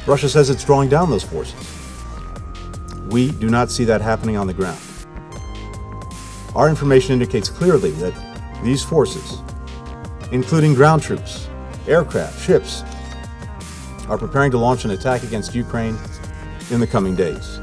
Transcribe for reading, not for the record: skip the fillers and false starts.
Russia says it's drawing down those forces. We do not see that happening on the ground. Our information indicates clearly that these forces, including ground troops, aircraft, ships, are preparing to launch an attack against Ukraine in the coming days.